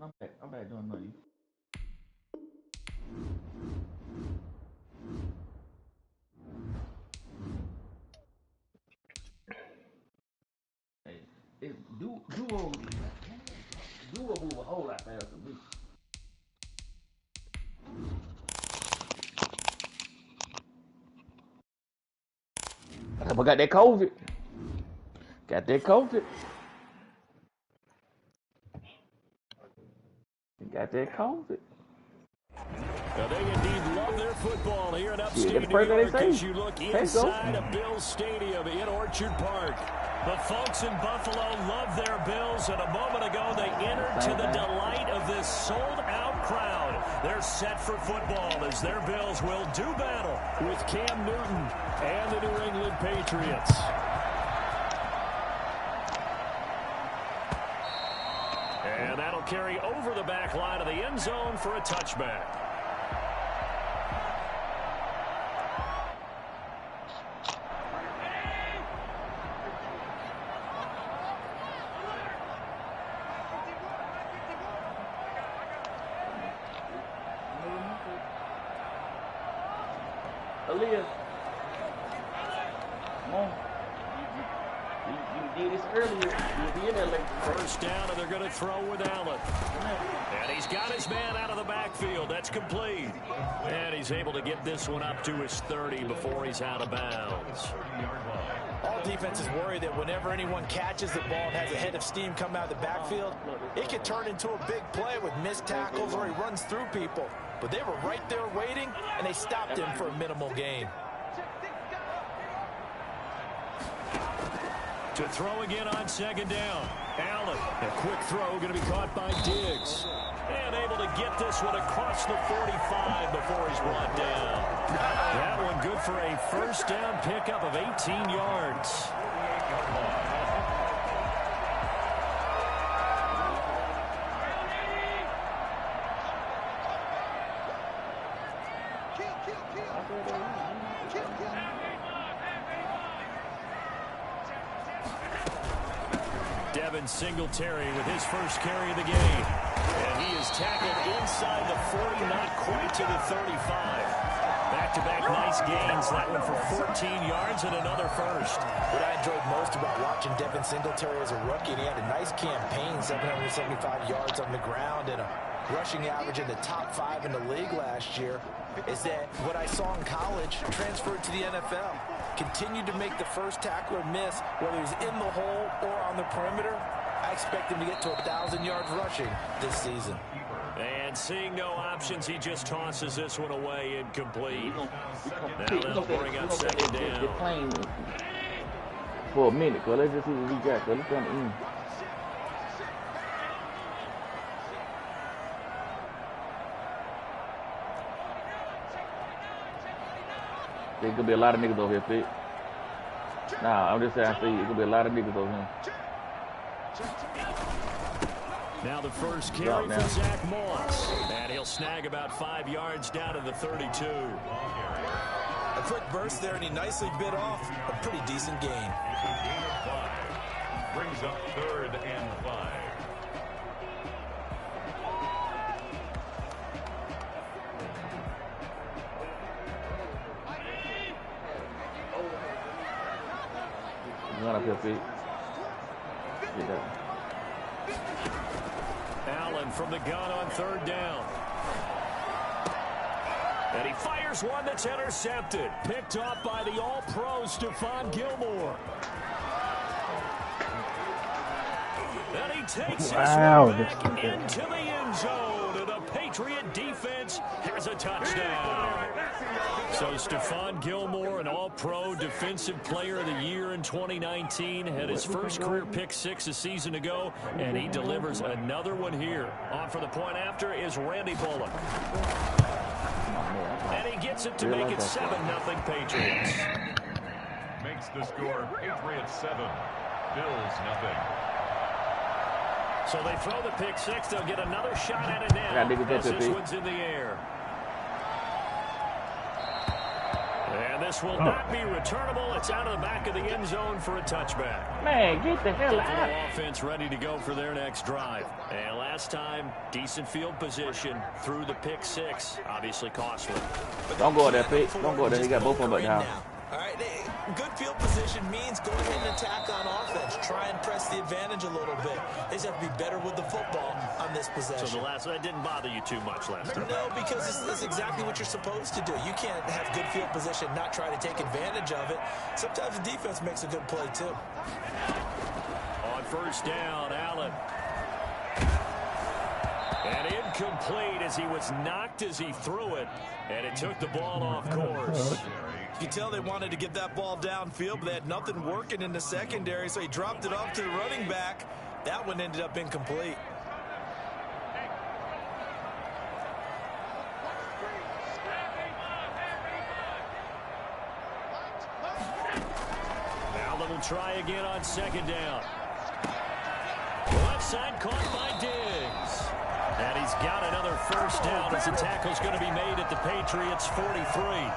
I'm back doing nothing. Hey, duo move a whole lot faster than me. But got that COVID. Got that COVID. Got that COVID. Now they indeed love their football here in upstate New York as you look inside of Bills Stadium in Orchard Park. The folks in Buffalo love their Bills, and a moment ago they entered to the delight of this sold-out crowd. They're set for football as their Bills will do battle with Cam Newton and the New England Patriots. And that'll carry over the back line of the end zone for a touchback. Aaliyah, come on. You did this earlier. You'll be in there later. First down, and they're going to throw with Allen. And he's got his man out of the backfield. That's complete. And he's able to get this one up to his 30 before he's out of bounds. All defenses worry that whenever anyone catches the ball and has a head of steam come out of the backfield, it can turn into a big play with missed tackles or he runs through people. But they were right there waiting, and they stopped him for a minimal gain. To throw again on second down. Allen, a quick throw going to be caught by Diggs. And able to get this one across the 45 before he's brought down. That one good for a first down pickup of 18 yards. Singletary with his first carry of the game. And he is tackled inside the 40, not quite to the 35. Back-to-back nice gains. That one for 14 yards and another first. What I enjoyed most about watching Devin Singletary as a rookie, and he had a nice campaign, 775 yards on the ground and a rushing average in the top 5 in the league last year, is that what I saw in college transferred to the NFL. Continued to make the first tackler miss, whether he's in the hole or on the perimeter. I expect him to get to 1,000 yards rushing this season. And seeing no options, he just tosses this one away incomplete. Now they'll bring up second down. They're playing for a minute, so let's just see what we got. So let's go in. There could be a lot of niggas over here, Fit. Nah, I'm just saying, I see it could be a lot of niggas over here. Now the first carry for Zach Moss. And he'll snag about 5 yards down to the 32. A quick burst there, and he nicely bit off a pretty decent gain. Brings up 3rd and 5. Run up your feet. Allen from the gun on 3rd down. And he fires one that's intercepted. Picked off by the All-Pro Stephon Gilmore. And he takes this one back into the end zone. And the Patriot defense has a touchdown. So Stephon Gilmore, an All-Pro Defensive Player of the Year in 2019, had his first career pick 6 a season ago, and he delivers another one here. On for the point after is Randy Bullock. And he gets it to make it 7-0 Patriots. Makes the score Patriots 7, Bills 0. So they throw the pick 6. They'll get another shot at it now. As this one's in the air. And this will not be returnable. It's out of the back of the end zone for a touchback. Man, get the hell out. The offense ready to go for their next drive. And last time, decent field position through the pick six. Obviously costly. Don't go there, Pete. Don't go there. You got both of them now. All right, good field position means go ahead and attack on offense. Try and press the advantage a little bit. They just have to be better with the football on this possession. So that didn't bother you too much last time? No, because this is exactly what you're supposed to do. You can't have good field position, not try to take advantage of it. Sometimes the defense makes a good play, too. On first down, Allen. And incomplete as he was knocked as he threw it. And it took the ball off course. You can tell they wanted to get that ball downfield, but they had nothing working in the secondary, so he dropped it off to the running back. That one ended up incomplete. Now they will try again on second down. Left side caught by Diggs. And he's got another first down as the tackle's going to be made at the Patriots' 43.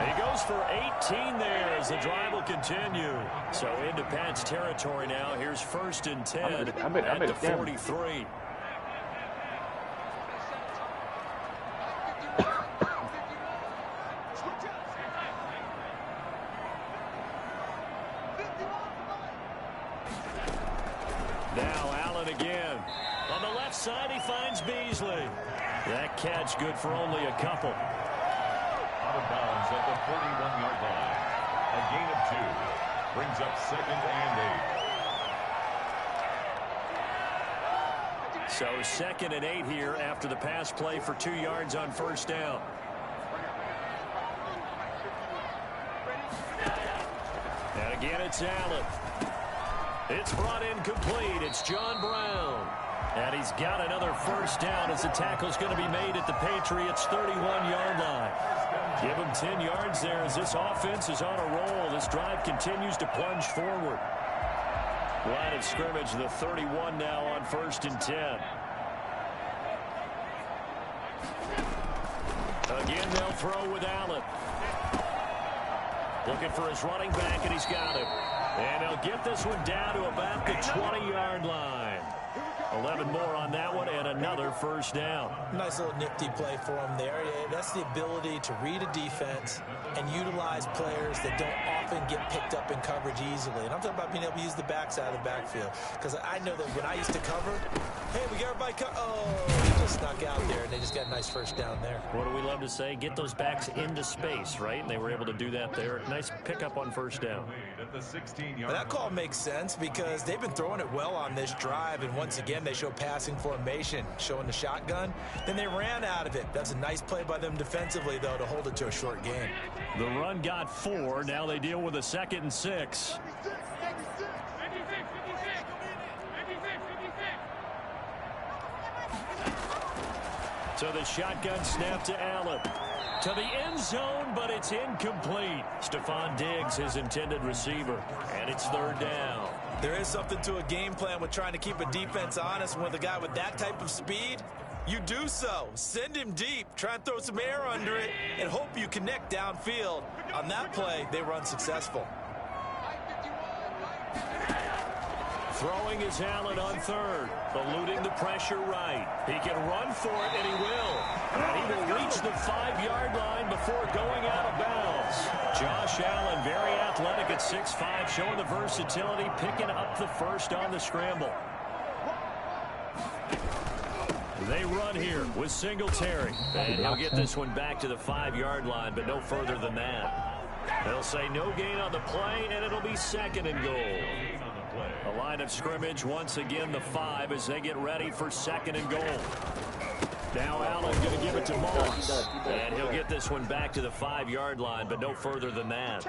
He goes for 18 there as the drive will continue. So into Pat's territory now. Here's first and 10 at the 43. Now Allen again. On the left side, he finds Beasley. That catch good for only a couple. Out of bounds at the 41-yard line. A gain of 2. Brings up 2nd and 8. So 2nd and 8 here after the pass play for 2 yards on first down. And again, it's Allen. It's brought in complete. It's John Brown. And he's got another first down as the tackle's going to be made at the Patriots' 31-yard line. Give him 10 yards there as this offense is on a roll. This drive continues to plunge forward. Line of scrimmage, the 31 now on first and 10. Again, they'll throw with Allen. Looking for his running back, and he's got him. And he'll get this one down to about the 20-yard line. 11 more on that one and another first down. Nice little nifty play for him there. That's the ability to read a defense and utilize players that don't often get picked up in coverage easily. And I'm talking about being able to use the backside of the backfield. Because I know that when I used to cover, hey, we got everybody he just snuck out there, and they just got a nice first down there. What do we love to say? Get those backs into space, right? And they were able to do that there. Nice pickup on first down. But that call makes sense because they've been throwing it well on this drive, and once again, they show passing formation, showing the shotgun. Then they ran out of it. That's a nice play by them defensively, though, to hold it to a short game. The run got 4. Now they deal with a 2nd and 6. So the shotgun snap to Allen. To the end zone, but it's incomplete. Stephon Diggs, his intended receiver. And it's 3rd down. There is something to a game plan with trying to keep a defense honest. With a guy with that type of speed, you do so. Send him deep. Try and throw some air under it and hope you connect downfield. On that play, they were unsuccessful. Throwing is Allen on 3rd. Eluding the pressure right. He can run for it, and he will. And he will reach the 5-yard line before going out of bounds. Josh Allen, very athletic at 6'5", showing the versatility, picking up the first on the scramble. They run here with Singletary. And he'll get this one back to the 5-yard line, but no further than that. They'll say no gain on the play, and it'll be 2nd and goal. A line of scrimmage once again the 5 as they get ready for 2nd and goal. Now Allen going to give it to Moss. And he'll get this one back to the 5-yard line, but no further than that.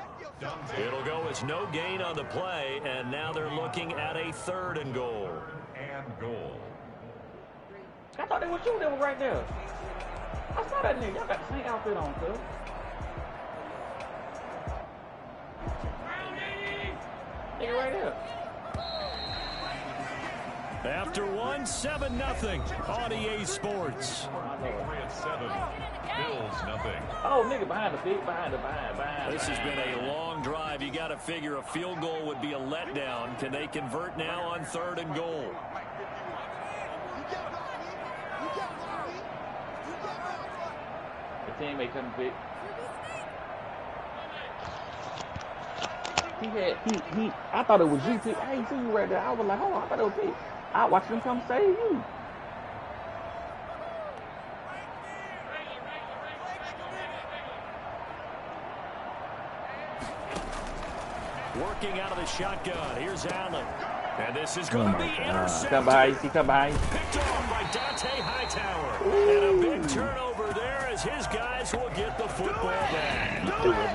It'll go as no gain on the play, and now they're looking at a 3rd and goal. I thought they were you. They were right there. I saw that nigga. Y'all got the same outfit on, too. Nigga right there. After one, 7-0 on EA Sports. Victory at 7. Bills nothing. Oh, nigga, behind the feet, behind. This has been a long drive. You got to figure a field goal would be a letdown. Can they convert now on 3rd and goal? The teammate couldn't pick. I thought it was you, P. I ain't see you right there. I was like, hold on, I thought it was P. I watched him come save you. Working out of the shotgun. Here's Allen. And this is going to be intercepted. Come behind. Picked off by Dante Hightower. And a big turnover there as his guys will get the football back.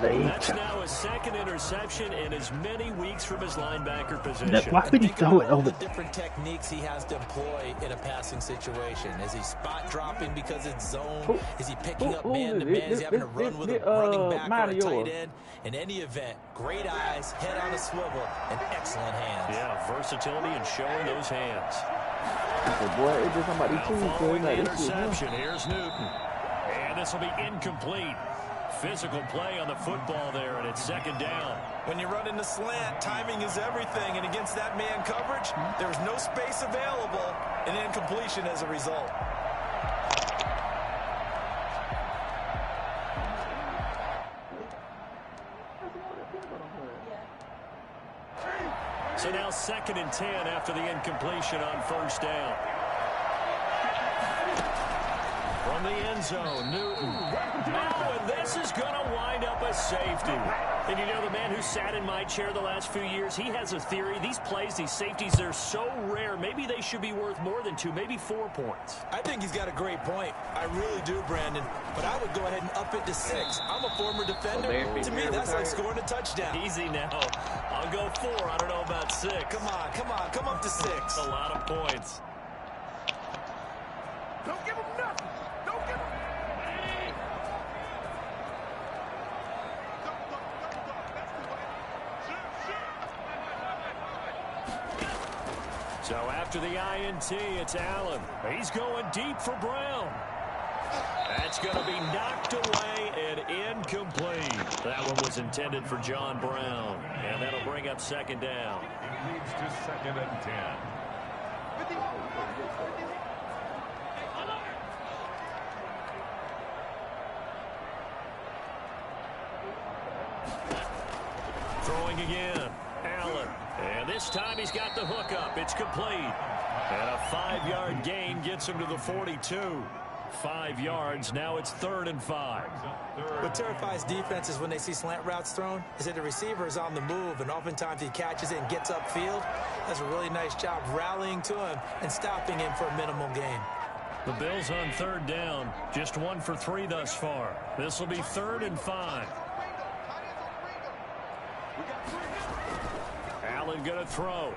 That's now his 2nd interception in as many weeks from his linebacker position. Why would he throw it over? The different techniques he has to employ in a passing situation. Is he spot dropping because it's zone? Is he picking up man-to-man? Is he having to run with a running back or a tight end? In any event, great eyes, head on a swivel, and excellent hands. Yeah, versatility and showing those hands. Boy, it's just somebody Following the interception, here's Newton. And this will be incomplete. Physical play on the football there, and it's 2nd down. When you run in the slant, timing is everything, and against that man coverage, there's no space available, and incompletion as a result. So now 2nd and 10 after the incompletion on 1st down. From the end zone, Newton. Oh, and this is going to wind up a safety. And you know, the man who sat in my chair the last few years, he has a theory. These plays, these safeties, they're so rare. Maybe they should be worth more than 2, maybe 4 points. I think he's got a great point. I really do, Brandon. But I would go ahead and up it to 6. I'm a former defender. To me, that's like scoring a touchdown. Easy now. I'll go 4. I don't know about 6. Come on. Come up to 6. That's a lot of points. Don't give him nothing. Don't give him. So after the INT, it's Allen. He's going deep for Brown. That's going to be knocked away and incomplete. That one was intended for John Brown. And that'll bring up 2nd down. It leads to 2nd and 10. Throwing again. Allen. And this time he's got the hook up. It's complete. And a 5-yard gain gets him to the 42. 5 yards. Now it's 3rd and 5. What terrifies defenses when they see slant routes thrown is that the receiver is on the move, and oftentimes he catches it and gets upfield. Does a really nice job rallying to him and stopping him for a minimal gain. The Bills on 3rd down. Just 1 for 3 thus far. This will be 3rd and 5. Allen going to throw.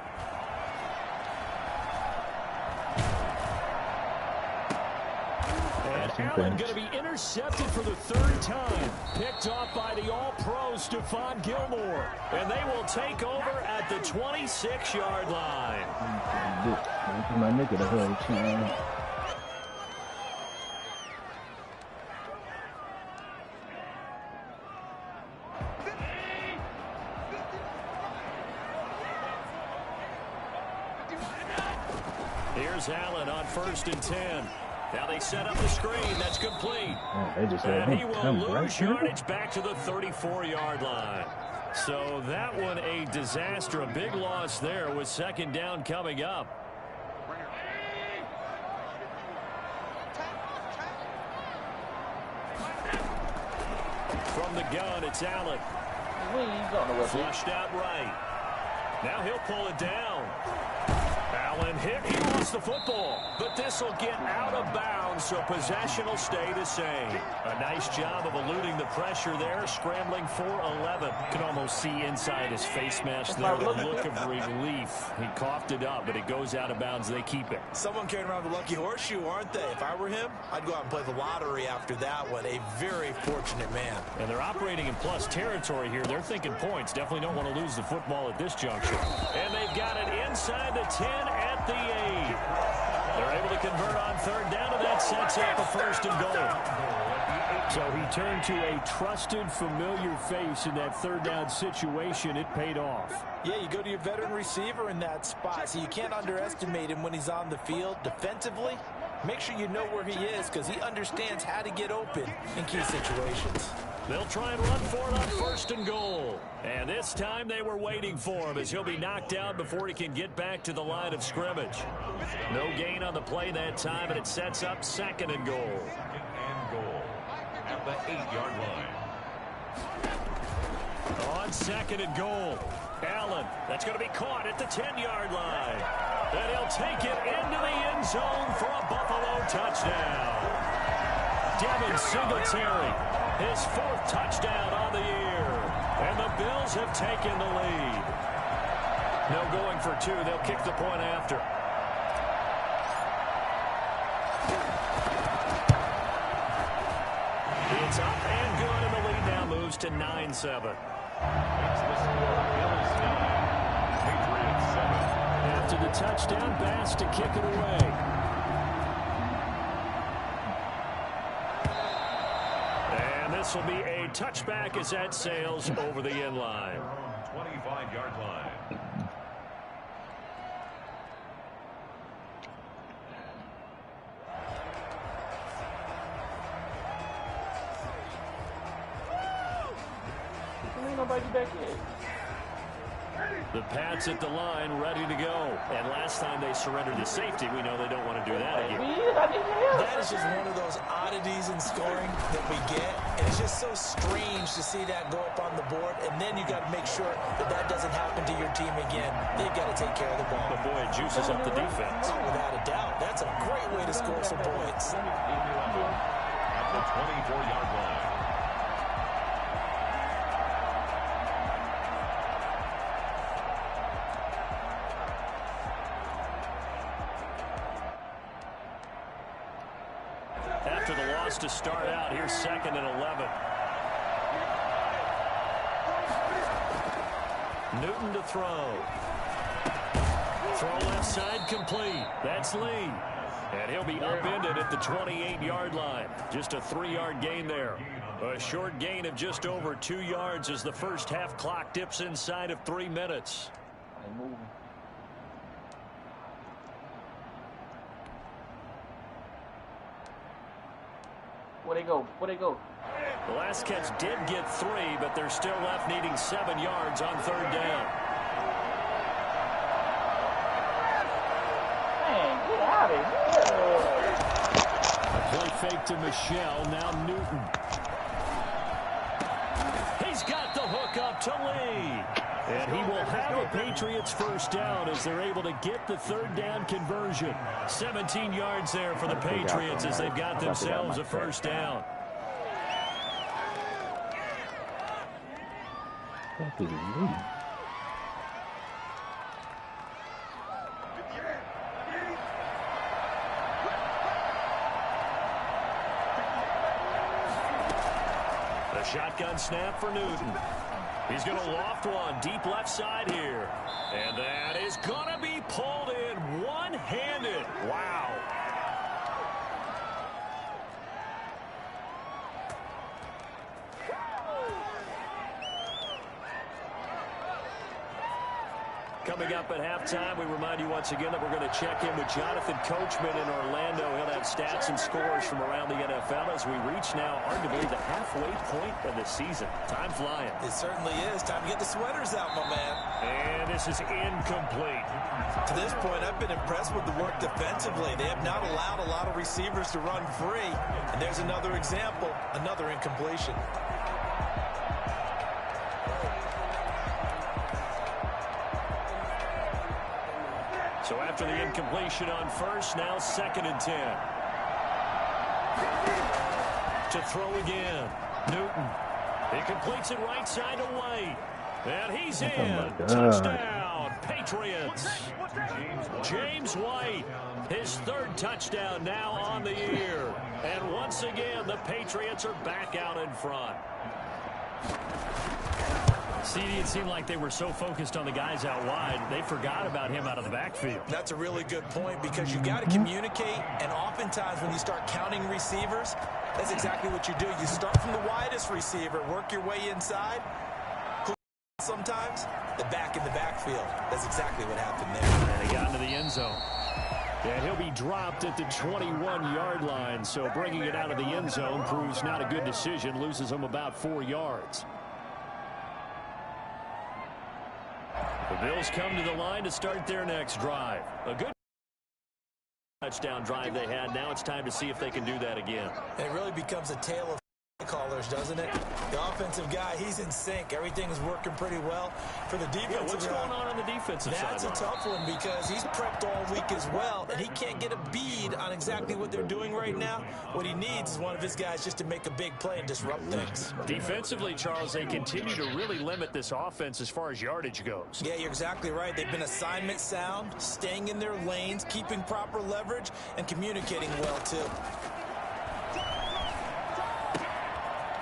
And Allen going to be intercepted for the 3rd time. Picked off by the All-Pro Stephon Gilmore. And they will take over at the 26-yard line. My nigga the whole time. Here's Allen on 1st and 10. Now they set up the screen. That's complete. They just and he will lose yardage back to the 34-yard line. So that one a disaster. A big loss there with 2nd down coming up. From the gun, it's Allen. Flushed out right. Now he'll pull it down. Allen hit. He lost the football. But this will get out of bounds, so possession will stay the same. A nice job of eluding the pressure there, scrambling for 11. You can almost see inside his face mask there the look of relief. He coughed it up, but it goes out of bounds. They keep it. Someone carrying around the lucky horseshoe, aren't they? If I were him, I'd go out and play the lottery after that one. A very fortunate man. And they're operating in plus territory here. They're thinking points. Definitely don't want to lose the football at this juncture. And they've got it inside the 10 at the 8. They're able to convert on third down, and that sets up a first and goal. So he turned to a trusted, familiar face in that third down situation. It paid off. Yeah, you go to your veteran receiver in that spot, so you can't underestimate him when he's on the field. Defensively, make sure you know where he is because he understands how to get open in key situations. They'll try and run for it on first and goal. And this time they were waiting for him as he'll be knocked down before he can get back to the line of scrimmage. No gain on the play that time, and it sets up second and goal. Second and goal at the 8-yard line. On second and goal, Allen. That's going to be caught at the 10-yard line. And he'll take it into the end zone for a Buffalo touchdown. Devin Singletary, his 4th touchdown on the year. And the Bills have taken the lead. No going for 2. They'll kick the point after. It's up and good, and the lead now moves to 9-7. Makes the score Bills 9, Patriots 7. After the touchdown, Bass to kick it away. And this will be a touchback as that sails over the end line. 25-yard line. Ain't nobody back in. The Pats at the line, ready to go. And last time they surrendered to safety, we know they don't want to do that again. That is just one of those oddities in scoring that we get. And it's just so strange to see that go up on the board. And then you got to make sure that that doesn't happen to your team again. They've got to take care of the ball. But boy, it juices up the defense. Oh, without a doubt. That's a great way to score some points. At the 24-yard line. After the loss to start out, here's 2nd and 11. Newton to throw. Throw left side complete. That's Lee. And he'll be upended at the 28-yard line. Just a 3-yard gain there. A short gain of just over 2 yards as the first half clock dips inside of 3 minutes. Where'd they go? Where'd they go? The last catch did get 3, but they're still left needing 7 yards on third down. Man, get out of here. Play fake to Michelle, now Newton. He's got the hook up to Lee. And he will have a Patriots first down as they're able to get the third down conversion. 17 yards there for the Patriots as they've got themselves a first down. That is Lee. The shotgun snap for Newton. He's going to loft one deep left side here. And that is going to be pulled in one-handed. Wow. Coming up at halftime, we remind you once again that we're going to check in with Jonathan Coachman in Orlando. He'll have stats and scores from around the NFL as we reach now, arguably, the halfway point of the season. Time flying. It certainly is. Time to get the sweaters out, my man. And this is incomplete. To this point, I've been impressed with the work defensively. They have not allowed a lot of receivers to run free. And there's another example, another incompletion. So after the incompletion on first, now 2nd and 10. To throw again. Newton. He completes it right side to White. And he's in. Touchdown, Patriots. James White, his 3rd touchdown now on the year. And once again, the Patriots are back out in front. CD, it seemed like they were so focused on the guys out wide, they forgot about him out of the backfield. That's a really good point because you got to communicate, and oftentimes when you start counting receivers, that's exactly what you do. You start from the widest receiver, work your way inside. Sometimes the back in the backfield. That's exactly what happened there. And he got into the end zone. And he'll be dropped at the 21-yard line, so bringing it out of the end zone proves not a good decision, loses him about 4 yards. The Bills come to the line to start their next drive. A good touchdown drive they had. Now it's time to see if they can do that again. It really becomes a tale of callers, doesn't it? The offensive guy, he's in sync. Everything is working pretty well. For the defensive what's going on the defensive side? That's a tough one because he's prepped all week as well, and he can't get a bead on exactly what they're doing right now. What he needs is one of his guys just to make a big play and disrupt things. Defensively, Charles, they continue to really limit this offense as far as yardage goes. Yeah, you're exactly right. They've been assignment sound, staying in their lanes, keeping proper leverage, and communicating well, too.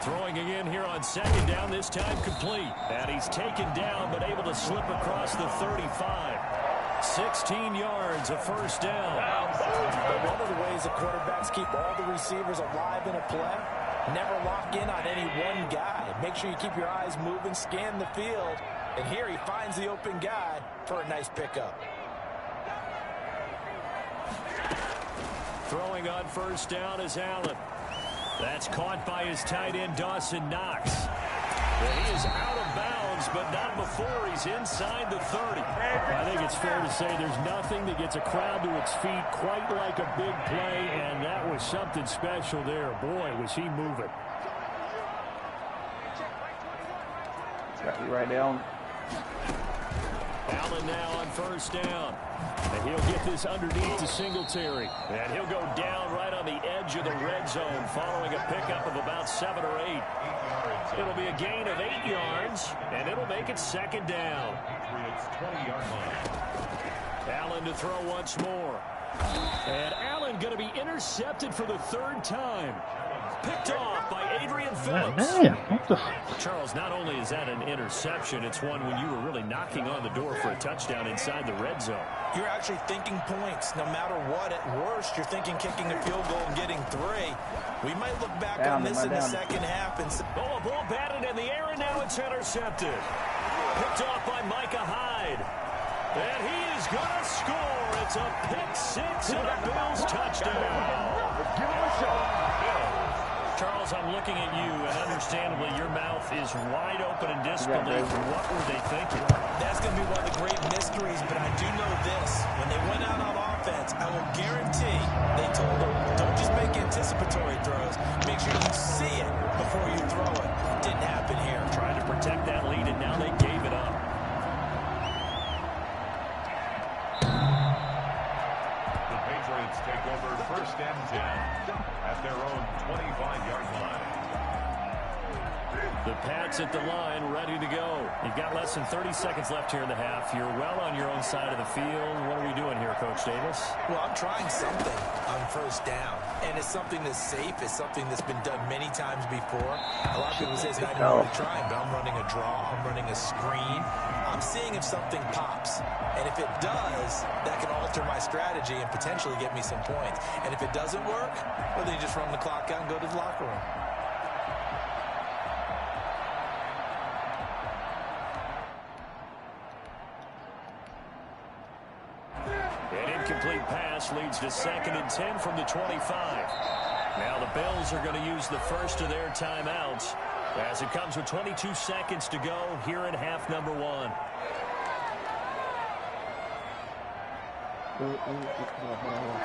Throwing again here on second down, this time complete. And he's taken down, but able to slip across the 35. 16 yards, a first down. One of the ways the quarterbacks keep all the receivers alive in a play, never lock in on any one guy. Make sure you keep your eyes moving, scan the field. And here he finds the open guy for a nice pickup. Throwing on first down is Allen. That's caught by his tight end, Dawson Knox. Well, he is out of bounds, but not before he's inside the 30. I think it's fair to say there's nothing that gets a crowd to its feet quite like a big play, and that was something special there. Boy, was he moving. Right down. Allen now on first down. And he'll get this underneath to Singletary. And he'll go down right on the edge of the red zone following a pickup of about 7 or 8. It'll be a gain of 8 yards, and it'll make it second down. Allen to throw once more. And Allen going to be intercepted for the 3rd time. Picked off by Adrian Phillips. Charles, not only is that an interception, it's one when you were really knocking on the door for a touchdown inside the red zone. You're actually thinking points. No matter what, at worst, you're thinking kicking a field goal and getting 3. We might look back on this in the second half. And a ball batted in the air, and now it's intercepted. Picked off by Micah Hyde. And he is going to score. It's a pick 6 and a Bills touchdown. Give him a shot. Charles, I'm looking at you, and understandably, your mouth is wide open in disbelief. What were they thinking? That's going to be one of the great mysteries, but I do know this. When they went out on offense, I will guarantee they told them, don't just make anticipatory throws. Make sure you see it before you throw it. Didn't happen here. Trying to protect that lead, and now they gave it up. The Patriots take over 1st and 10 at their own 25-yard line. The Pats at the line, ready to go. You've got less than 30 seconds left here in the half. You're well on your own side of the field. What are we doing here, Coach Davis? Well, I'm trying something on first down, and it's something that's safe. It's something that's been done many times before. A lot of people say it's not even really trying, but I'm running a draw. I'm running a screen. I'm seeing if something pops. And if it does, that can alter my strategy and potentially get me some points. And if it doesn't work, well, then you just run the clock out and go to the locker room. An incomplete pass leads to 2nd and 10 from the 25. Now the Bills are going to use the first of their timeouts as it comes with 22 seconds to go here in half number 1.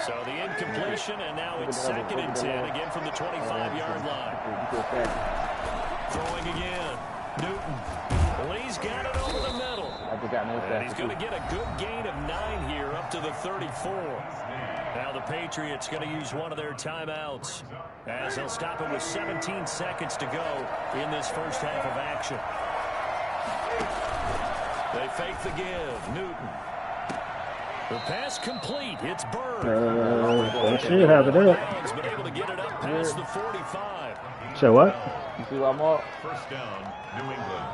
So the incompletion, and now it's 2nd and 10, again from the 25-yard line. Throwing again. Newton. Well, he's got it over the middle. And he's going to get a good gain of 9 here up to the 34. Now the Patriots going to use one of their timeouts as they'll stop it with 17 seconds to go in this first half of action. They fake the give. Newton. The pass complete. It's Bird. Should have it up. But able to get it up past the 45. So what? You see what I'm up? First down, New England.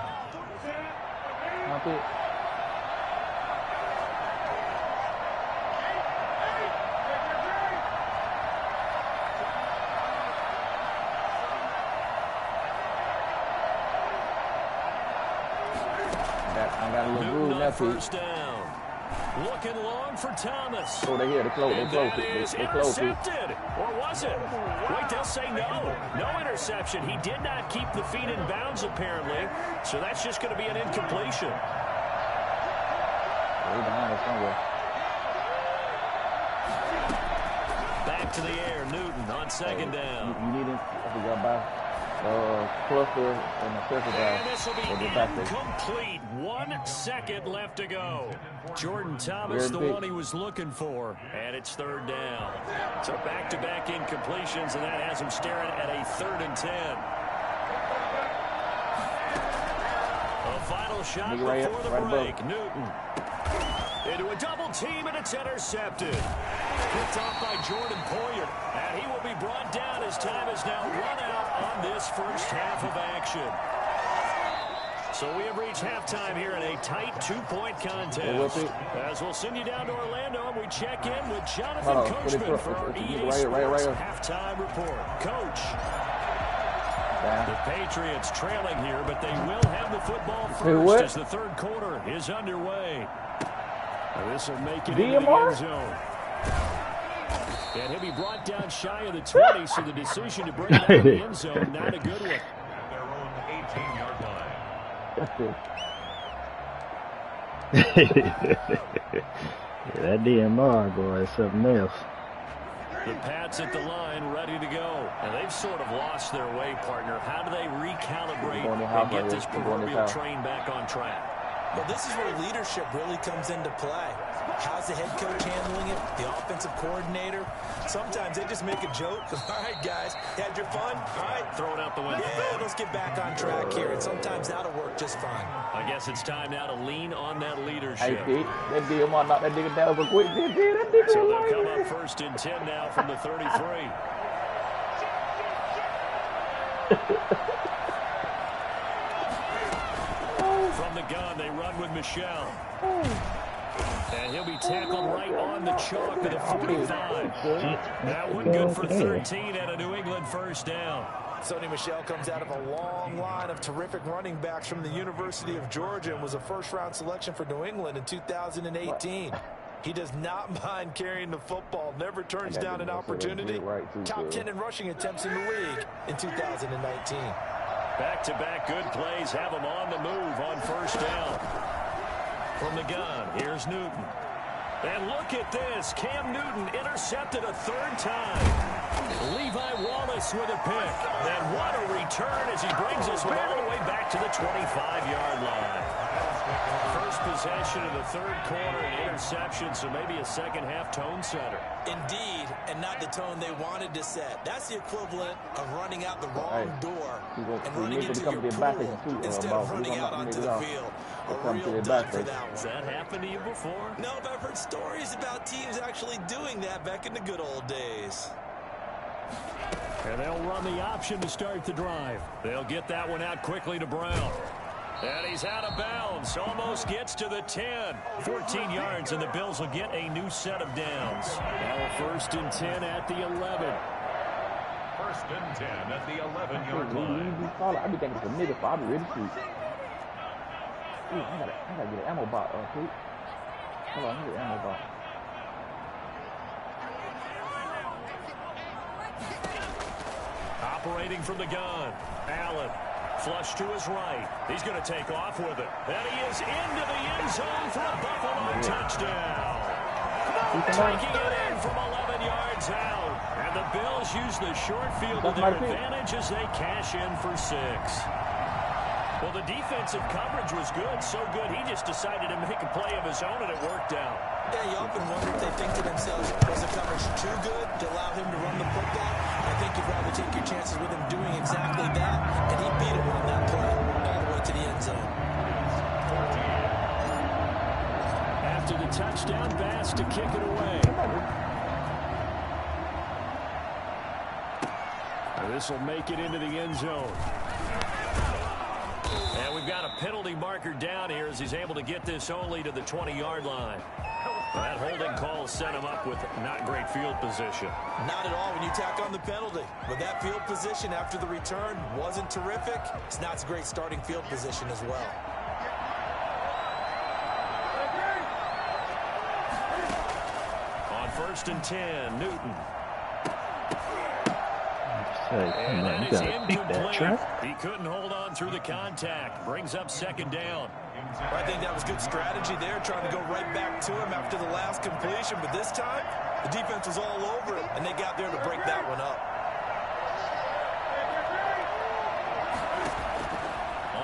round pick. I got a little groove now, first down. Looking long for Thomas. Oh, they here. They close. They close. They close. Intercepted. Or was it? Wait, they'll say no. No interception. He did not keep the feet in bounds, apparently. So that's just going to be an incompletion. He's behind us somewhere. Back to the air. Newton on second down. You need him. I forgot about cluster and the first drive. And this will be incomplete. 1 second left to go. Jordan Thomas, the one he was looking for, and it's third down. So back-to-back incompletions, and that has him staring at a 3rd and 10. A final shot before the break. Newton into a double team, and it's intercepted. Picked off by Jordan Poyer, and he will be brought down as time is now run out on this first half of action. So we have reached halftime here in a tight 2-point contest. As we'll send you down to Orlando, and we check in with Jonathan Coachman for our EA Sports halftime report. Coach, the Patriots trailing here, but they will have the football first as the third quarter is underway. This will make it into the end zone. And he'll be brought down shy of the 20, so the decision to bring it out of the end zone, not a good one. At their own 18-yard line. Yeah, that DMR boy is something else. The Pats at the line, ready to go. And they've sort of lost their way, partner. How do they recalibrate and get this proverbial train back on track? Well, this is where leadership really comes into play. How's the head coach handling it? The offensive coordinator? Sometimes they just make a joke. All right, guys, had your fun? All right. Throw it out the window. Yeah, let's get back on track here. And sometimes that'll work just fine. I guess it's time now to lean on that leadership. Hey, Pete, that DMR knocked that nigga down for quick. So they'll come up 1st and 10 now from the 33. From the gun, they run with Michelle. And he'll be tackled right on the chalk at the 45. That one good for 13 and a New England first down. Sony Michel comes out of a long line of terrific running backs from the University of Georgia and was a first-round selection for New England in 2018. He does not mind carrying the football, never turns down an opportunity. Top 10 in rushing attempts in the league in 2019. Back-to-back good plays have him on the move on first down. From the gun, here's Newton. And look at this. Cam Newton intercepted a 3rd time. Levi Wallace with a pick. And what a return as he brings us all the way back to the 25-yard line. First possession of the 3rd quarter, an interception, so maybe a second-half tone setter. Indeed, and not the tone they wanted to set. That's the equivalent of running out the wrong door and running into your pool instead of running out onto the field. A real dud for that one. Has that happened to you before? No, but I've heard stories about teams actually doing that back in the good old days. And they'll run the option to start the drive. They'll get that one out quickly to Brown. And he's out of bounds. Almost gets to the 10. 14 yards, and the Bills will get a new set of downs. Now 1st and 10 at the 11. 1st and 10 at the 11-yard line. I be thinking it's a nigga, so I'll be ready to shoot. Ooh, I gotta get an ammo box, Pete. Hold on, I need an ammo box. Operating from the gun, Allen. Flush to his right. He's going to take off with it. And he is into the end zone for a Buffalo touchdown. Taking it in from 11 yards out. And the Bills use the short field to their advantage as they cash in for 6. Well, the defensive coverage was good, so good he just decided to make a play of his own, and it worked out. Yeah, you often wonder if they think to themselves, was the coverage too good to allow him to run the football? I think you'd rather take your chances with him doing exactly that, and he beat him on that play all the way to the end zone. After the touchdown pass to kick it away. This will make it into the end zone. And we've got a penalty marker down here as he's able to get this only to the 20-yard line. That holding call set him up with not great field position. Not at all when you tack on the penalty. But that field position after the return wasn't terrific. It's not a great starting field position as well. On 1st and 10, Newton. Hey, man, you gotta pick that, Trent. He couldn't hold on through the contact. Brings up 2nd down. I think that was good strategy there, trying to go right back to him after the last completion. But this time, the defense was all over it, and they got there to break that one up.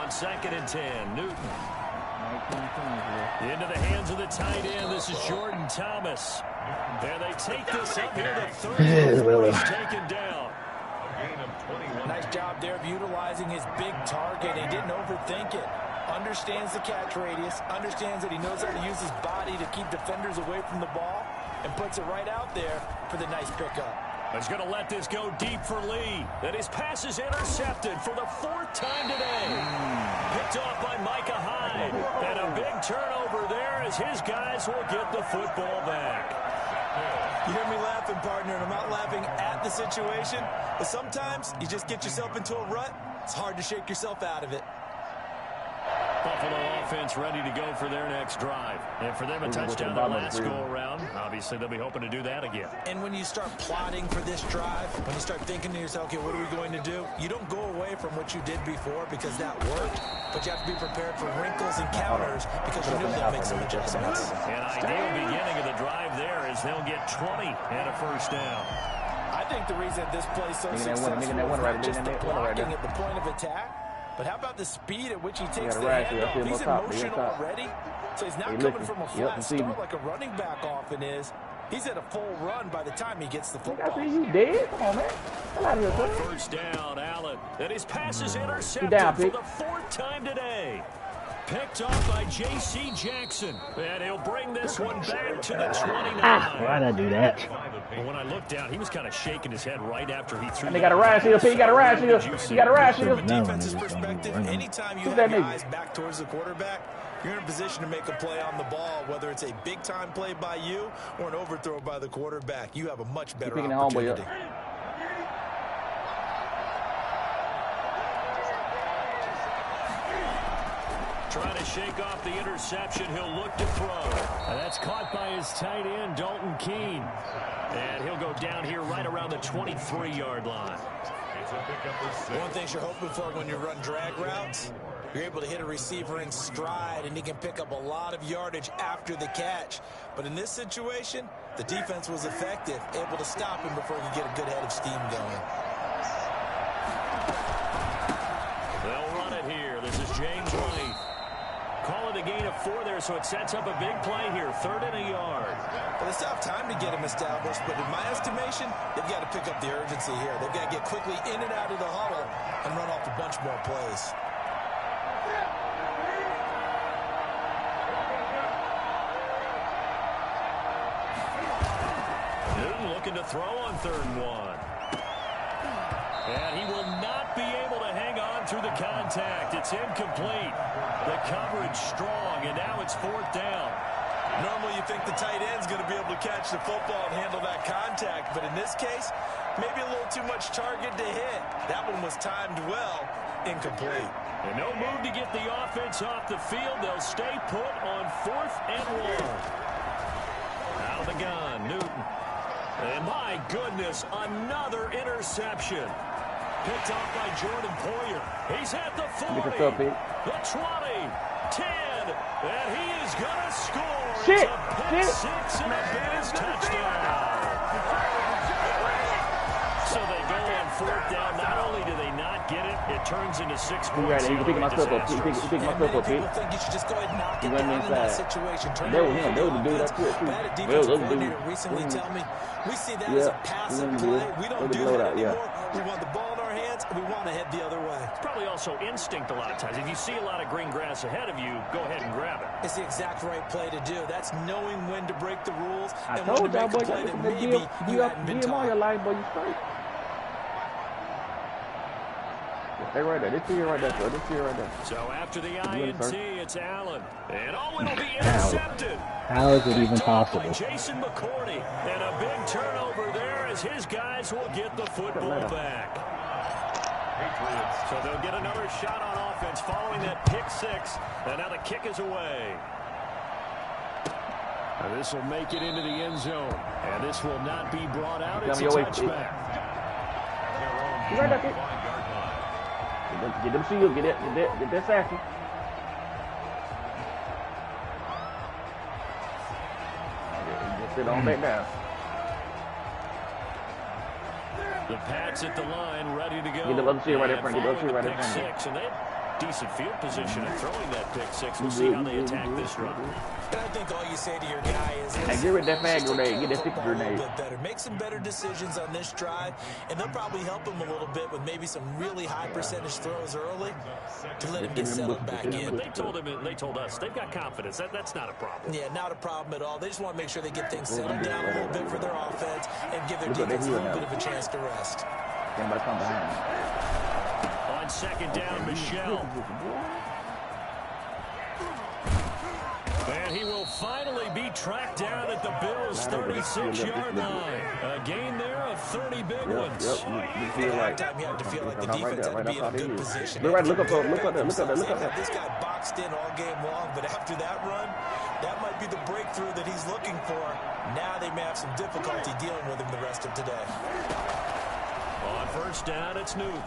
On 2nd and 10, Newton. Into the hands of the tight end. This is Jordan Thomas. And they take this up here to 30 before he's taken down. Nice job there of utilizing his big target. He didn't overthink it. Understands the catch radius. Understands that he knows how to use his body to keep defenders away from the ball. And puts it right out there for the nice pickup. He's going to let this go deep for Lee. And his pass is intercepted for the 4th time today. Picked off by Micah Hyde. And a big turnover there as his guys will get the football back. You hear me laughing, partner, and I'm not laughing at the situation. But sometimes you just get yourself into a rut. It's hard to shake yourself out of it. Buffalo offense ready to go for their next drive. And for them, a touchdown their last go-around. Obviously, they'll be hoping to do that again. And when you start plotting for this drive, when you start thinking to yourself, okay, what are we going to do? You don't go away from what you did before because that worked. But you have to be prepared for wrinkles and counters because you know they'll make some adjustments. An ideal beginning of the drive there is they'll get 20 and a 1st down. I think the reason this play is so successful is not just the blocking at the point of attack, but how about the speed at which he takes the handoff? He's in motion already, so he's not coming from a flat start like a running back often is. He's at a full run by the time he gets the football. I see you dead. Come on, man. Get out of here, son. 1st down, Allen. And his pass is intercepted for the 4th time today. Picked off by J.C. Jackson. And he'll bring this one back to the 29. Why'd I do that? Well, when I looked down, he was kind of shaking his head right after he threw. And they got a ride shield, Pete. You got a ride shield. You got a ride shield. From a defense's perspective, anytime you have your eyes back towards the quarterback, you're in a position to make a play on the ball, whether it's a big-time play by you or an overthrow by the quarterback. You have a much better opportunity. Trying to shake off the interception. He'll look to throw. And that's caught by his tight end, Dalton Keene. And he'll go down here right around the 23-yard line. One thing you're hoping for when you run drag routes, you're able to hit a receiver in stride, and he can pick up a lot of yardage after the catch. But in this situation, the defense was effective, able to stop him before he could get a good head of steam going. They'll run it here. This is James White. Call it a gain of 4 there, so it sets up a big play here. 3rd and a yard. Well, they still have time to get him established, but in my estimation, they've got to pick up the urgency here. They've got to get quickly in and out of the huddle and run off a bunch more plays. Newton looking to throw on 3rd and 1. And he will not be able to hang on through the contact. It's incomplete. The coverage strong, and now it's 4th down. Normally you think the tight end's going to be able to catch the football and handle that contact, but in this case, maybe a little too much target to hit. That one was timed well, incomplete. And no move to get the offense off the field. They'll stay put on 4th and 1. Out of the gun, Newton. And my goodness, another interception. Picked off by Jordan Poyer. He's at the 40, the 20, 10, and he is going to score. Shit. It's a pick 6 and a Bears touchdown. So they go on 4th down. Not only do they not get it, it turns into 6 points. Right, you pick myself up, Pete. You pick myself up, Pete. People think you should just go ahead and knock it down in that situation. Turn they would do that quick, too. I had a defensive coordinator recently tell me, we see that as a passive play. We don't do that anymore. We want the ball in our hands, and we want to head the other way. It's probably also instinct a lot of times. If you see a lot of green grass ahead of you, go ahead and grab it. It's the exact right play to do. That's knowing when to break the rules and when to make a play that maybe you hadn't been taught. Your life, boy, you straight. Stay right there. This here right there, sir. This here right there. So after the INT, it's Allen. And it'll be intercepted. How is it even possible? Jason McCourty. And a big turnover there as his guys will get the football back. So they'll get another shot on offense following that pick six. And now the kick is away. And this will make it into the end zone. And this will not be brought out. It's a touchback. Right there, kid. Get them shields. Get that sassy. Just sit on back down. The Pats at the line, ready to go. Get the other shield right there, Frank. Get the other shield right there, Pick Frank. six, and they have decent field position in throwing that pick six. We'll see how they attack this run. And I think all you say to your guy is, Hey, get rid of that fag grenade. Get that stick a grenade. little bit better. Make some better decisions on this drive, and they'll probably help him a little bit with maybe some really high percentage throws early to let him get settled back in. They told us they've got confidence. That's not a problem. Yeah, not a problem at all. They just want to make sure they get things settled down a little bit for their offense and give their defense a little bit of a chance to rest. Somebody come behind me. On second down, Michelle. And he will finally be tracked down at the Bills' 36-yard line. A gain there of 30 big ones. Yep. You feel like Time you have to feel like the defense had to be in a good position. Look right, look up there, look up there. This guy boxed in all game long, but after that run, that might be the breakthrough that he's looking for. Now they may have some difficulty dealing with him the rest of today. On first down, it's Newton.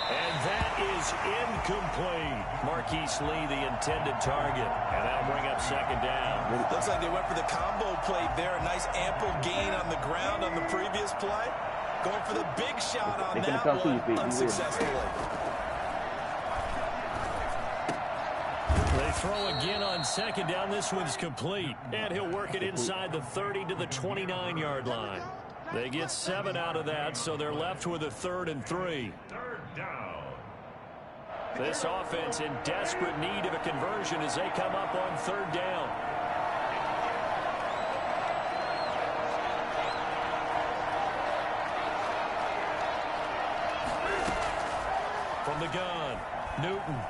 And that is incomplete. Marquise Lee, the intended target. And that'll bring up second down. Looks like they went for the combo play there. A nice ample gain on the ground on the previous play. Going for the big shot on that one unsuccessfully. They throw again on second down. This one's complete. And he'll work it inside the 30 to the 29-yard line. They get 7 out of that, so they're left with a 3rd and 3. Third down. This offense in desperate need of a conversion as they come up on 3rd down. From the gun, Newton.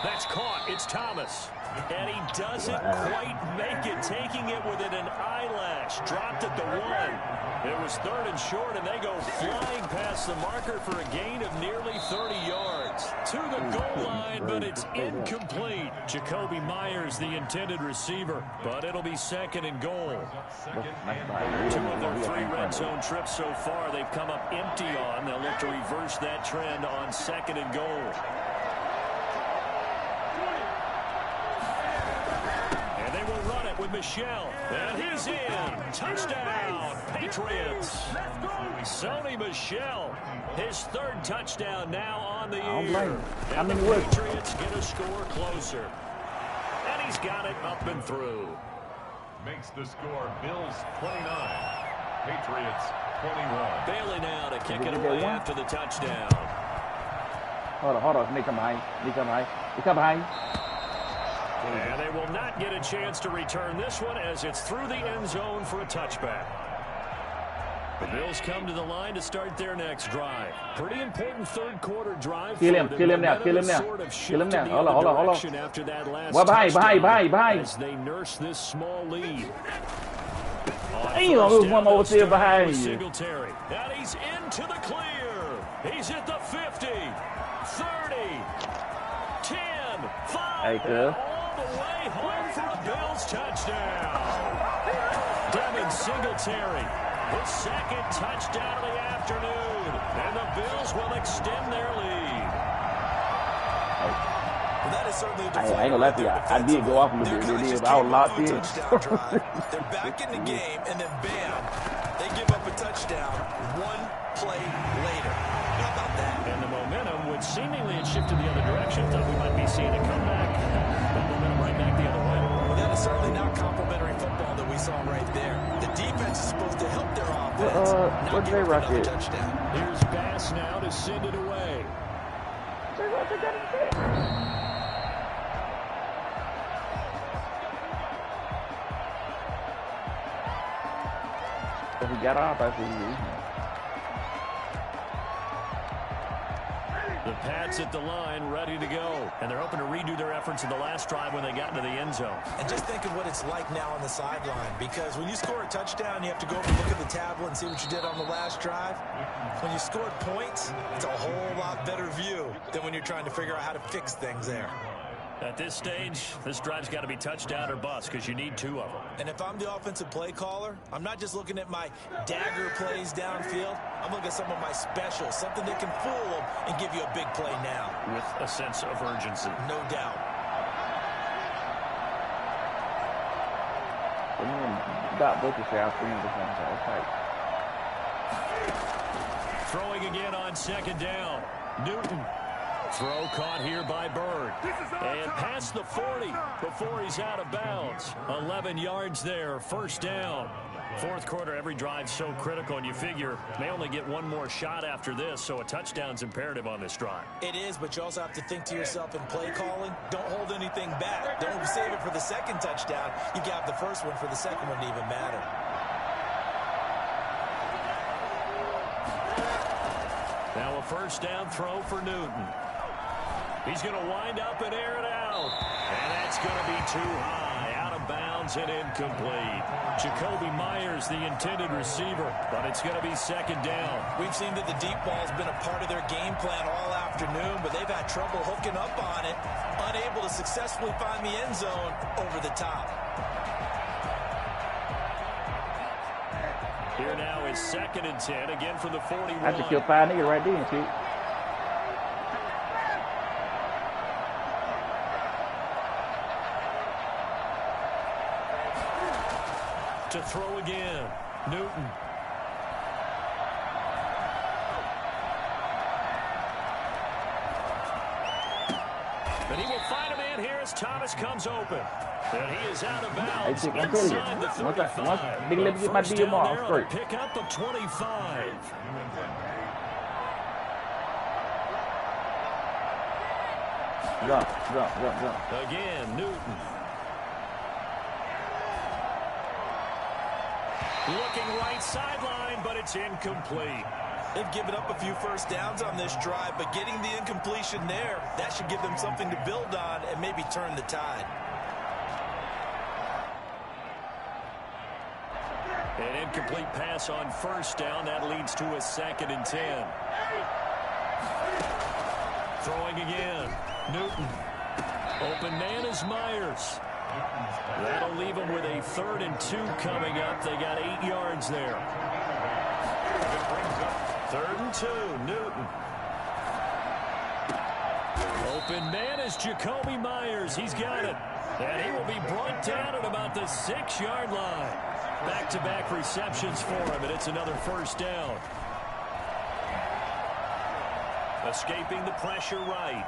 That's caught. It's Thomas. And he doesn't quite make it, taking it within an eyelash. Dropped at the 1. It was 3rd and short, and they go flying past the marker for a gain of nearly 30 yards. To the goal line, but it's incomplete. Jacoby Myers, the intended receiver, but it'll be 2nd and goal. 2 of their 3 red zone trips so far, they've come up empty on. They'll look to reverse that trend on 2nd and goal. With Michelle, and he's in. Touchdown, Patriots. Sony Michel, his 3rd touchdown now on the year. And the Patriots get a score closer. And he's got it up and through. Makes the score Bills 29, Patriots 21. Bailey now to kick it away after the touchdown. Hold on. They come behind. And they will not get a chance to return this one as it's through the end zone for a touchback. The Bills come to the line to start their next drive. Pretty important 3rd quarter drive. Kill him now. Hold on. After that last behind. As they nurse this small lead. There's one over there behind you. Singletary. And he's into the clear. He's at the 50, 30, 10, 5. Hey, cuz. The way home for a Bills touchdown. Devin Singletary, his 2nd touchdown of the afternoon. And the Bills will extend their lead. Well, that is certainly a I ain't gonna lie to you. I did go off a little bit, but I was locked in. They're back in the game, and then bam, they give up a touchdown 1 play later. How about that? And the momentum, which seemingly had shifted the other direction, thought we might be seeing a comeback. That momentum right back the other way. Well, that is certainly not complimentary football that we saw right there. The defense is supposed to help their offense. What's their record? Touchdown. Here's Bass now to send it away. Because he got off after he. The Pats at the line, ready to go. And they're hoping to redo their efforts in the last drive when they got into the end zone. And just think of what it's like now on the sideline. Because when you score a touchdown, you have to go over and look at the tablet and see what you did on the last drive. When you scored points, it's a whole lot better view than when you're trying to figure out how to fix things there. At this stage, this drive's got to be touchdown or bust because you need 2 of them. And if I'm the offensive play caller, I'm not just looking at my dagger plays downfield. I'm looking at some of my specials, something that can fool them and give you a big play now. With a sense of urgency. No doubt. Throwing again on second down. Newton. Throw caught here by Bird. And past the 40 before he's out of bounds. 11 yards there, first down. Fourth quarter, every drive so critical, and you figure they only get one more shot after this, so a touchdown's imperative on this drive. It is, but you also have to think to yourself in play calling, don't hold anything back. Don't save it for the second touchdown. You got the first one for the second one to even matter. Now a first down throw for Newton. He's going to wind up and air it out. And that's going to be too high, out of bounds and incomplete. Jacoby Myers, the intended receiver, but it's going to be second down. We've seen that the deep ball's been a part of their game plan all afternoon, but they've had trouble hooking up on it, unable to successfully find the end zone over the top. Here now is 2nd and 10, again from the 41. I should kill 5 niggas right there, see. To throw again, Newton. But he will find a man here as Thomas comes open. And he is out of bounds inside the 35. Big let me get my DM off straight. Pick up of 25. Jump. Again, Newton. Looking right sideline, but it's incomplete. They've given up a few first downs on this drive, but getting the incompletion there, that should give them something to build on and maybe turn the tide. An incomplete pass on first down. That leads to a 2nd and 10. Throwing again. Newton. Open man is Myers. That'll leave them with a 3rd and 2 coming up. They got 8 yards there. 3rd and 2, Newton. Open man is Jacoby Myers. He's got it. And he will be brought down at about the 6-yard line. Back-to-back receptions for him, and it's another first down. Escaping the pressure right.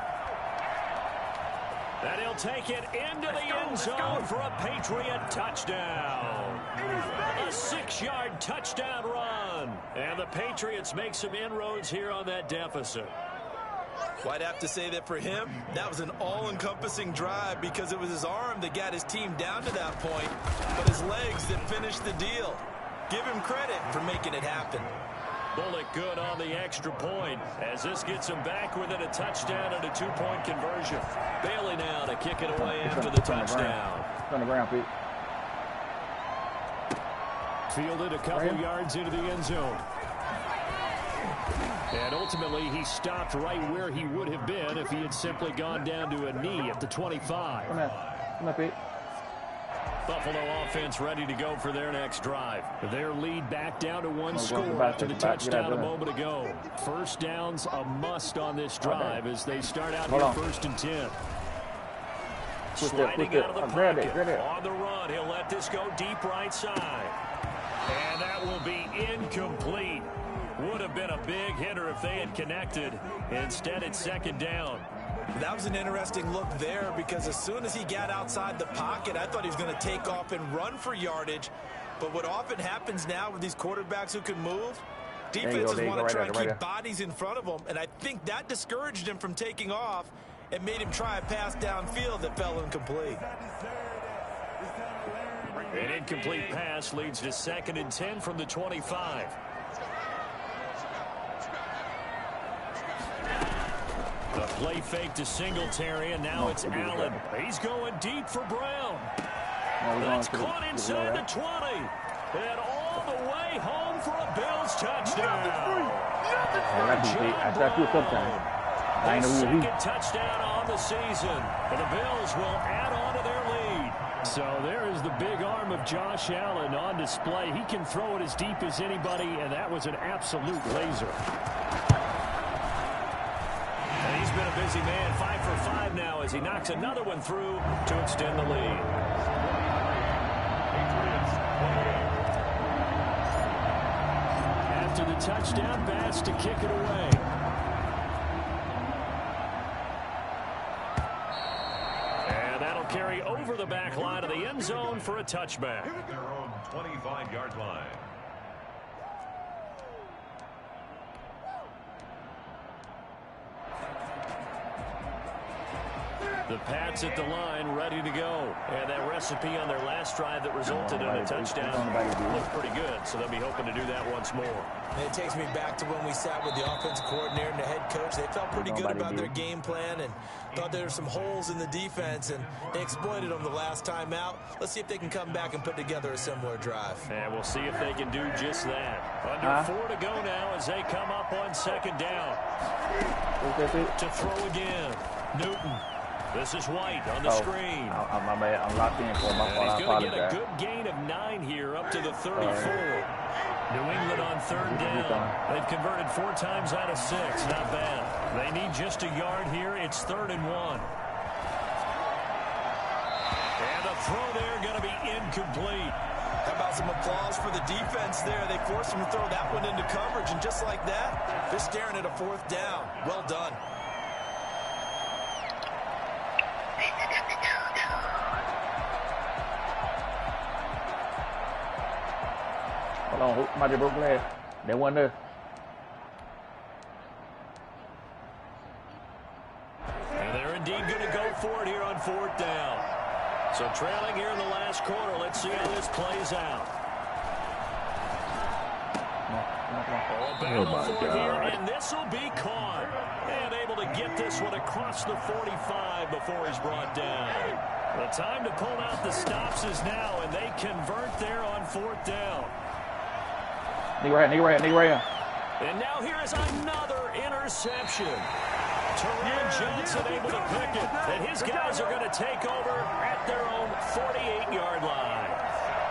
And he'll take it into the end zone for a Patriot touchdown. A 6-yard touchdown run. And the Patriots make some inroads here on that deficit. Well, I'd have to say that for him, that was an all-encompassing drive because it was his arm that got his team down to that point, but his legs that finished the deal. Give him credit for making it happen. Bullock good on the extra point as this gets him back within a touchdown and a 2-point conversion. Bailey now to kick it away after the touchdown. On the ground, Pete. Fielded a couple yards into the end zone. And ultimately, he stopped right where he would have been if he had simply gone down to a knee at the 25. Come on, Pete. Buffalo offense ready to go for their next drive. Their lead back down to 1 score after the touchdown a moment ago. First down's a must on this drive as they start out here 1st and 10. Sliding out of the pocket. On the run, he'll let this go deep right side. And that will be incomplete. Would have been a big hitter if they had connected. Instead, it's 2nd down. That was an interesting look there because as soon as he got outside the pocket, I thought he was going to take off and run for yardage. But what often happens now with these quarterbacks who can move, defenses want to try and keep bodies in front of them. And I think that discouraged him from taking off and made him try a pass downfield that fell incomplete. An incomplete pass leads to 2nd and 10 from the 25. The play fake to Singletary, and now it's Allen. He's going deep for Brown. That's caught inside the 20. And all the way home for a Bills touchdown. Second touchdown on the season. And the Bills will add on to their lead. So there is the big arm of Josh Allen on display. He can throw it as deep as anybody, and that was an absolute laser. And he's been a busy man, 5 for 5 now as he knocks another one through to extend the lead. After the touchdown pass to kick it away. And that'll carry over the back line of the end zone for a touchback. Their own 25-yard line. The Pats at the line, ready to go. And that recipe on their last drive that resulted in a touchdown looked pretty good, so they'll be hoping to do that once more. And it takes me back to when we sat with the offensive coordinator and the head coach. They felt pretty good about their game plan and thought there were some holes in the defense, and they exploited them the last time out. Let's see if they can come back and put together a similar drive. And we'll see if they can do just that. Under 4 to go now as they come up on 2nd down. To throw again. Newton. This is White on the screen. My bad. I'm locked in for my fault. He's going to get a good gain of 9 here up to the 34. New England on 3rd down. They've converted 4 times out of 6. Not bad. They need just a yard here. It's 3rd and 1. And the throw there going to be incomplete. How about some applause for the defense there? They forced him to throw that one into coverage, and just like that, they're staring at a 4th down. Well done. Hold on, might be broke leg. That one there. And they're indeed going to go for it here on 4th down. So trailing here in the last quarter. Let's see how this plays out. Battle for it here, and this will be caught. And able to get this one across the 45 before he's brought down. The time to pull out the stops is now, and they convert there on 4th down. Nigga right here. And now here is another interception. Terrell Johnson able to pick it. And his guys are going to take over at their own 48-yard line.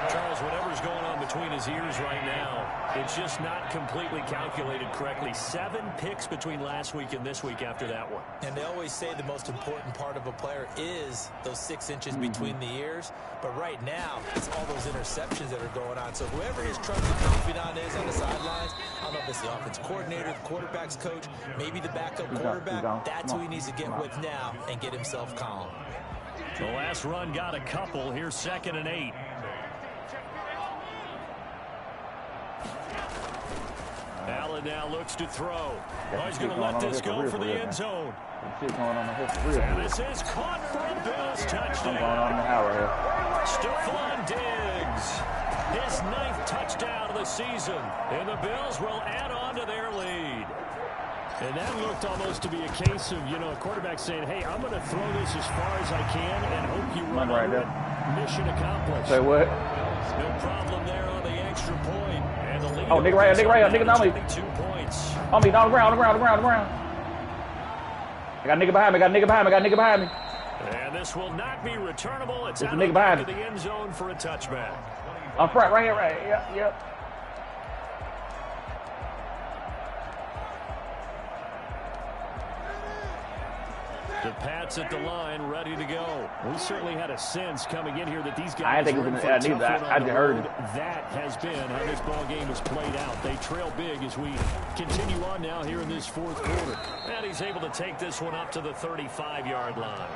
Charles, whatever's going on between his ears right now, it's just not completely calculated correctly. 7 picks between last week and this week after that one. And they always say the most important part of a player is those 6 inches between the ears. But right now, it's all those interceptions that are going on. So whoever his trusted confidant is on the sidelines, I don't know if it's the offensive coordinator, the quarterback's coach, maybe the backup quarterback, that's who he needs to get with now and get himself calm. The last run got a couple. Here's 2nd and 8. Allen now looks to throw. Oh, he's going to let this go for the end zone. And this is caught for a Bills touchdown. Stephon Diggs, his 9th touchdown of the season. And the Bills will add on to their lead. And that looked almost to be a case of, a quarterback saying, hey, I'm going to throw this as far as I can and hope you run over it. Mission accomplished. Say what? No problem there on the extra point. And the lead nigga right here, nigga on me. 22 points. On me, on the ground. I got a nigga behind me. And this will not be returnable. It's out of the end zone for a touchback. Up front, right here, Yep. The Pats at the line, ready to go. We certainly had a sense coming in here that these guys were in for a tough one on the road. That has been how this ball game has played out. They trail big as we continue on now here in this 4th quarter. And he's able to take this one up to the 35-yard line.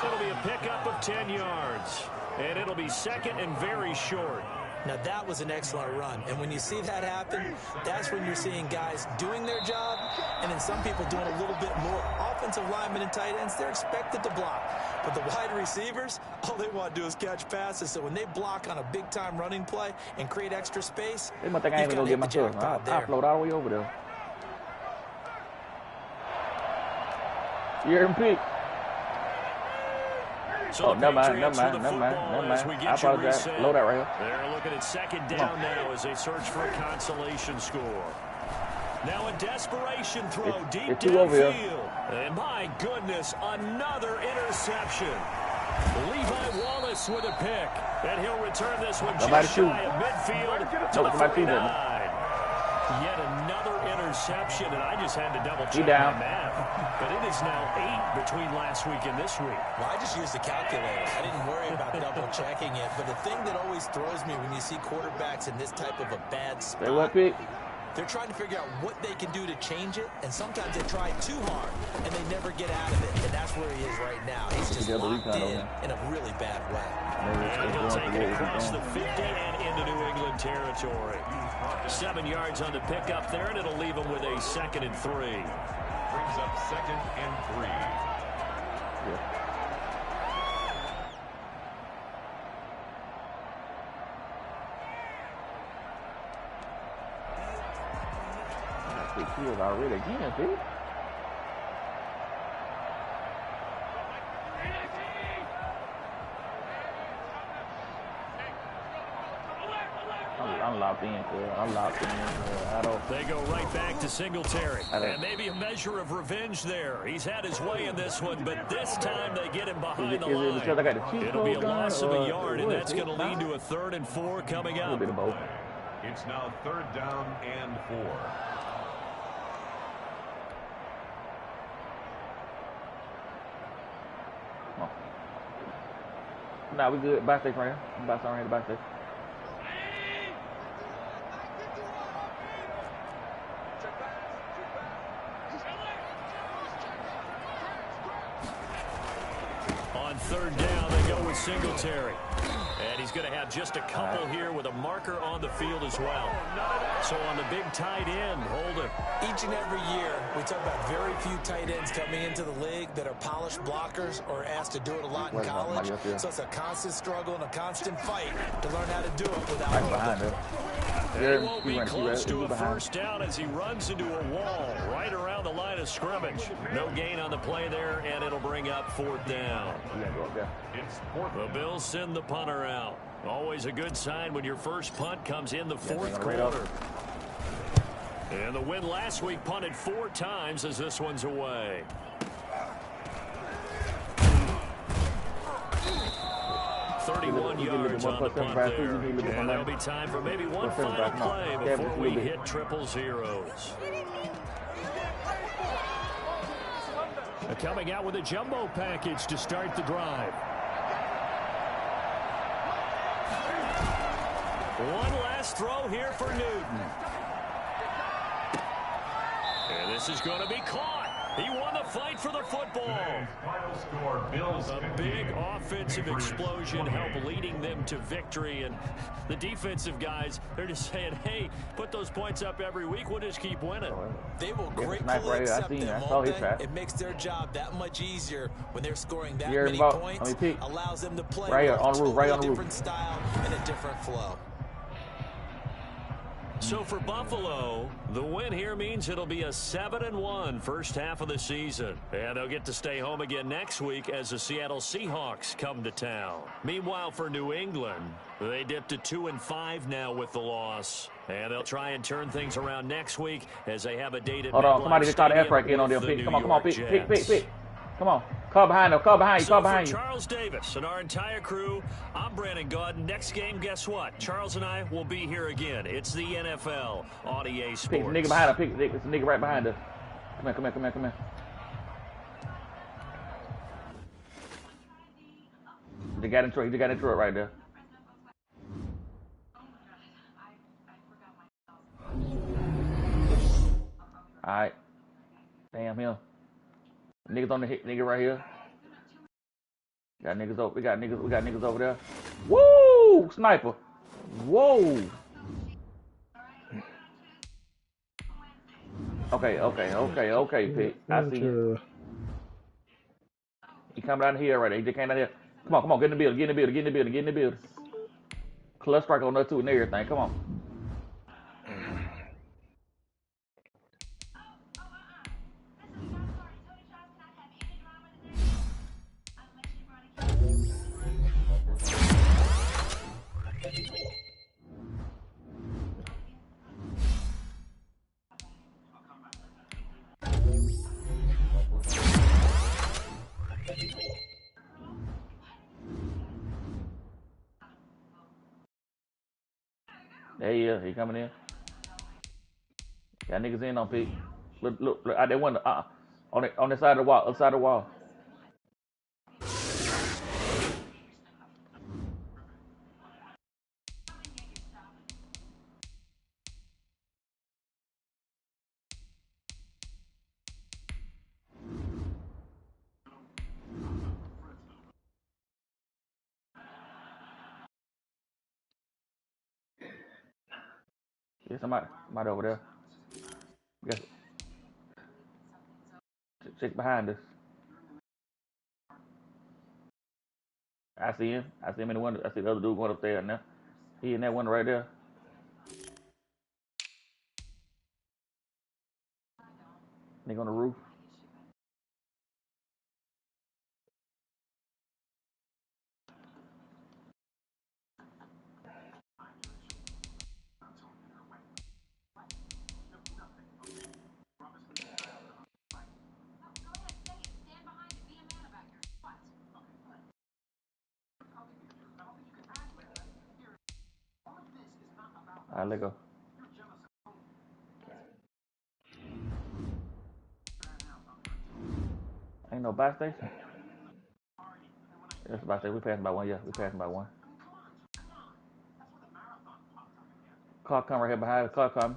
It'll be a pickup of 10 yards. And it'll be 2nd and very short. Now, that was an excellent run. And when you see that happen, that's when you're seeing guys doing their job and then some people doing a little bit more. Offensive offensive linemen and tight ends, they're expected to block. But the wide receivers, all they want to do is catch passes. So when they block on a big-time running play and create extra space, they might think I ain't gonna go get my stuff. I'll float all the way over there. You hear him, Pete? So never mind. I apologize. Load that right here. They're looking at second down now as they search for a consolation score. Now a desperation throw deep downfield. And my goodness, another interception. Levi Wallace with a pick. And he'll return this one just shy of midfield to the 49. Yet another interception, and I just had to double-check my math. But it is now 8 between last week and this week. Well, I just used the calculator. I didn't worry about double-checking it. But the thing that always throws me when you see quarterbacks in this type of a bad spot, they're trying to figure out what they can do to change it, and sometimes they try too hard, and they never get out of it. And that's where he is right now. He's just locked in a really bad way. And he'll take it across the 50 and into New England territory. 7 yards on the pickup there, and it'll leave him with a 2nd and 3. Brings up 2nd and 3. Yeah. He was already again, see? I'm locked in, I'm locked in. They go right back to Singletary. And maybe a measure of revenge there. He's had his way in this one, but this time they get him behind the line. It'll be a loss of a yard, and that's going to lead to a 3rd and 4 coming up. It's now 3rd down and 4. Nah, we good. Back stage right here. Back stage right here. Back stage. On 3rd down, they go with Singletary. And he's going to have just a couple here with a marker on the field as well. So on the big tight end, hold him. Each and every year, we talk about very few tight ends coming into the league that are polished blockers or asked to do it a lot in college. So it's a constant struggle and a constant fight to learn how to do it without holding. They won't be close to a 1st down as he runs into a wall right around the line of scrimmage. No gain on the play there, and it'll bring up 4th down. The Bills send the punter out. Always a good sign when your first punt comes in the 4th quarter. And the win last week punted 4 times as this one's away. .31 yards on the punt there. And there'll be time for maybe one final play before we hit triple zeros. Coming out with a jumbo package to start the drive. One last throw here for Newton. And this is going to be caught. He won the fight for the football. Final score, Bills. A big offensive explosion helped leading them to victory. And the defensive guys, they're just saying, hey, put those points up every week. We'll just keep winning. They will gratefully accept them, won't they? It makes their job that much easier when they're scoring that many points. Allows them to play right with on the roof, right on the roof. different style and a different flow. So for Buffalo, the win here means it'll be a 7-1 first half of the season. And they'll get to stay home again next week as the Seattle Seahawks come to town. Meanwhile, for New England, they dipped to 2-5 now with the loss. And they'll try and turn things around next week as they have a date at Hold on, somebody just caught the air in on them. Come on, Pete. Come on. Call behind them. Call behind you. Call behind you. Charles Davis and our entire crew, I'm Brandon Gaudin. Next game, guess what? Charles and I will be here again. It's the NFL on EA Sports. Pick the nigga behind her. It's the nigga right behind her. Come here. They got into it right there. All right. Damn him. Niggas on the hit, nigga right here. We got niggas over there. Woo! Sniper. Whoa. Okay, Pete. I see you. He coming down here right there. He just came down here. Come on, get in the building, get in the building, get in the building, get in the building. Clutch strike on that too and everything. Come on. There he is. He coming in. Got niggas in on Pete. Look, out there window. On the side of the wall, upside the wall. Yeah, somebody over there. Guess, check behind us. I see him. I see him in the window. I see the other dude going up there now. He in that window right there. Nigga on the roof. All right, let go. Ain't no buy station. That's about to say we passing by one. Yeah, we passing by one. Car come right here behind the car coming.